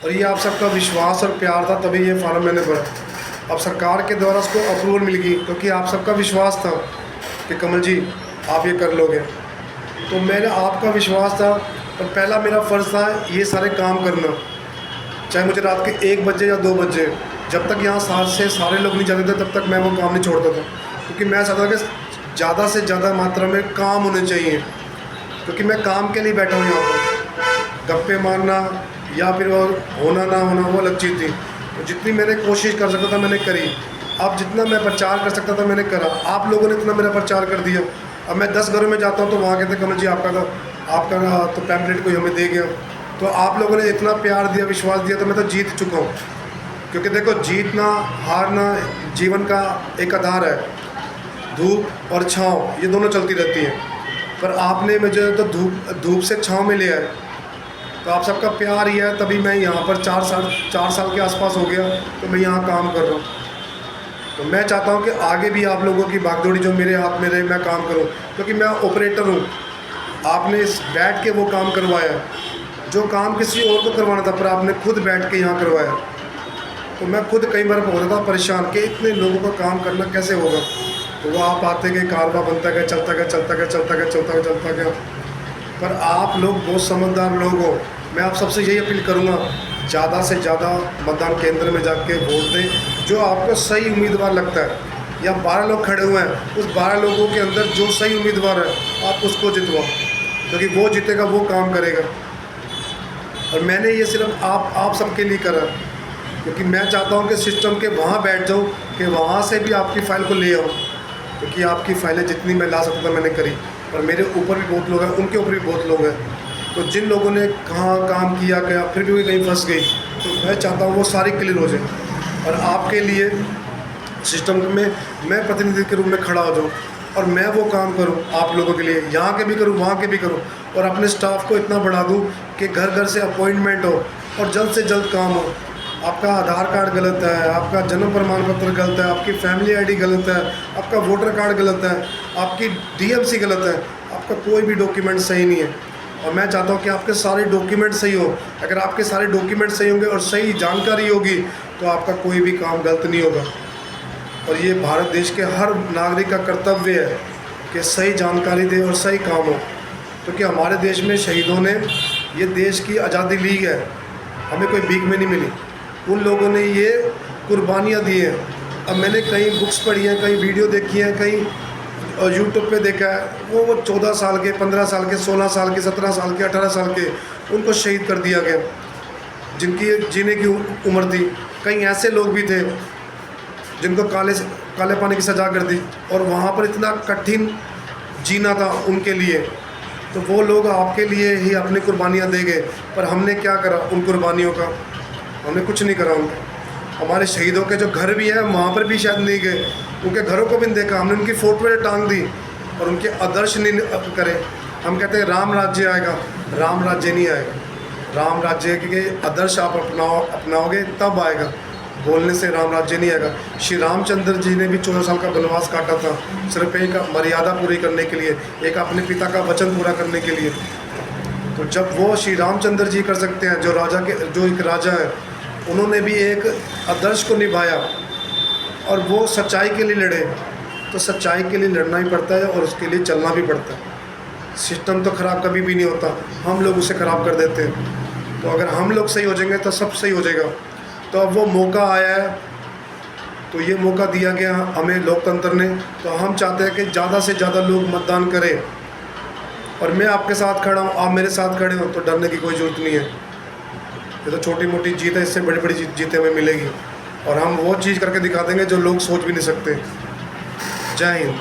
और ये आप सबका विश्वास और प्यार था, तभी ये फार्म मैंने भरा। अब सरकार के द्वारा उसको अप्रूवल मिल गई, क्योंकि आप सबका विश्वास था कि कमल जी आप ये कर लोगे। तो मेरा आपका विश्वास था, और पहला मेरा फ़र्ज़ था ये सारे काम करना, चाहे मुझे रात के 1 बजे या 2 बजे, जब तक यहाँ से सारे लोग नहीं जाते थे तब तक मैं वो काम नहीं छोड़ता था। क्योंकि मैं चाहता था कि ज़्यादा से ज़्यादा मात्रा में काम होने चाहिए, क्योंकि मैं काम के लिए बैठा हूँ यहाँ पर। गप्पे मारना या फिर वो होना ना होना वो अलग चीज़ थी। तो जितनी मैंने कोशिश कर सकता था मैंने करी। अब जितना मैं प्रचार कर सकता था मैंने करा। आप लोगों ने इतना मेरा प्रचार कर दिया। अब मैं 10 घरों में जाता हूँ तो वहाँ कहते कमल जी आपका तो पैम्पलेट कोई हमें दे गया। तो आप लोगों ने इतना प्यार दिया, विश्वास दिया, तो मैं तो जीत चुका हूँ। क्योंकि देखो, जीतना हारना जीवन का एक आधार है। धूप और छाँव ये दोनों चलती रहती हैं, पर आपने मुझे तो धूप से छाँव में लिया है। तो आप सबका प्यार ही है, तभी मैं यहाँ पर 4 साल के आसपास हो गया तो मैं यहाँ काम कर रहा हूँ। तो मैं चाहता हूँ कि आगे भी आप लोगों की भागदौड़ी जो मेरे हाथ में रहे, मैं काम करूँ, क्योंकि मैं ऑपरेटर हूँ। आपने इस बैठ के वो काम करवाया जो काम किसी और को करवाना था, पर आपने खुद बैठ के यहाँ करवाया। तो मैं खुद कई बार होता था परेशान कि इतने लोगों का काम करना कैसे होगा। तो वो आप आते गए, कारवा बनता गया, चलता गया, चलता गया, चलता गया, चलता गया। पर आप लोग बहुत समझदार लोग हो। मैं आप सबसे यही अपील करूँगा, ज़्यादा से ज़्यादा मतदान केंद्र में जाके वोट दें। जो आपको सही उम्मीदवार लगता है, या 12 लोग खड़े हुए हैं, उस 12 लोगों के अंदर जो सही उम्मीदवार है आप उसको जितवाओ, क्योंकि वो जीतेगा, वो काम करेगा। और मैंने ये सिर्फ आप सबके लिए करा, क्योंकि मैं चाहता हूँ कि सिस्टम के वहाँ बैठ जाऊँ कि वहाँ से भी आपकी फ़ाइल को ले आऊँ। क्योंकि आपकी फ़ाइलें जितनी मैं ला सकता था मैंने करी, पर मेरे ऊपर भी बहुत लोग हैं, उनके ऊपर भी बहुत लोग हैं। तो जिन लोगों ने कहाँ काम किया गया फिर भी कहीं फंस गई, तो मैं चाहता हूँ वो सारी क्लियर हो जाए। और आपके लिए सिस्टम में मैं प्रतिनिधि के रूप में खड़ा हो जाऊँ, और मैं वो काम करूँ आप लोगों के लिए, यहाँ के भी करूँ, वहाँ के भी करूँ। और अपने स्टाफ को इतना बढ़ा दूँ कि घर घर से अपॉइंटमेंट हो और जल्द से जल्द काम हो। आपका आधार कार्ड गलत है, आपका जन्म प्रमाण पत्र गलत है, आपकी फैमिली आईडी गलत है, आपका वोटर कार्ड गलत है, आपकी डीएमसी गलत है, आपका कोई भी डॉक्यूमेंट सही नहीं है। और मैं चाहता हूँ कि आपके सारे डॉक्यूमेंट सही हो। अगर आपके सारे डॉक्यूमेंट सही होंगे और सही जानकारी होगी तो आपका कोई भी काम गलत नहीं होगा। और ये भारत देश के हर नागरिक का कर्तव्य है कि सही जानकारी दे और सही काम हो। क्योंकि हमारे देश में शहीदों ने ये देश की आज़ादी ली है, हमें कोई भीख में नहीं मिली। उन लोगों ने ये कुर्बानियाँ दी हैं। अब मैंने कई बुक्स पढ़ी हैं, कई वीडियो देखी हैं, कई यूट्यूब पे देखा है, वो 14 साल के, 15 साल के, 16 साल के, 17 साल के, 18 साल के, उनको शहीद कर दिया गया, जिनकी जीने की उम्र थी। कई ऐसे लोग भी थे जिनको काले पानी की सज़ा कर दी, और वहाँ पर इतना कठिन जीना था उनके लिए। तो वो लोग आपके लिए ही अपनी कुर्बानियाँ दे गए, पर हमने क्या करा उन कुर्बानियों का? हमने कुछ नहीं करा उनका। हमारे शहीदों के जो घर भी हैं वहाँ पर भी शायद नहीं गए, उनके घरों को भी नहीं देखा। हमने उनकी फ़ोटो टांग दी और उनके आदर्श नहीं करे। हम कहते हैं राम राज्य आएगा, राम राज्य नहीं आएगा। राम राज्य के आदर्श आप अपनाओगे तब आएगा, बोलने से राम राज्य नहीं आएगा। श्री रामचंद्र जी ने भी 14 साल का वनवास काटा था, सिर्फ एक मर्यादा पूरी करने के लिए, एक अपने पिता का वचन पूरा करने के लिए। तो जब वो श्री रामचंद्र जी कर सकते हैं, जो एक राजा है, उन्होंने भी एक आदर्श को निभाया और वो सच्चाई के लिए लड़े, तो सच्चाई के लिए लड़ना ही पड़ता है और उसके लिए चलना भी पड़ता है। सिस्टम तो ख़राब कभी भी नहीं होता, हम लोग उसे ख़राब कर देते हैं। तो अगर हम लोग सही हो जाएंगे तो सब सही हो जाएगा। तो अब वो मौका आया है, तो ये मौका दिया गया हमें लोकतंत्र ने। तो हम चाहते हैं कि ज़्यादा से ज़्यादा लोग मतदान करें, और मैं आपके साथ खड़ा हूँ, आप मेरे साथ खड़े हो, तो डरने की कोई ज़रूरत नहीं है। ये तो छोटी मोटी जीत है, इससे बड़ी बड़ी जीतें हमें मिलेगी, और हम वो चीज़ करके दिखा देंगे जो लोग सोच भी नहीं सकते। जय हिंद।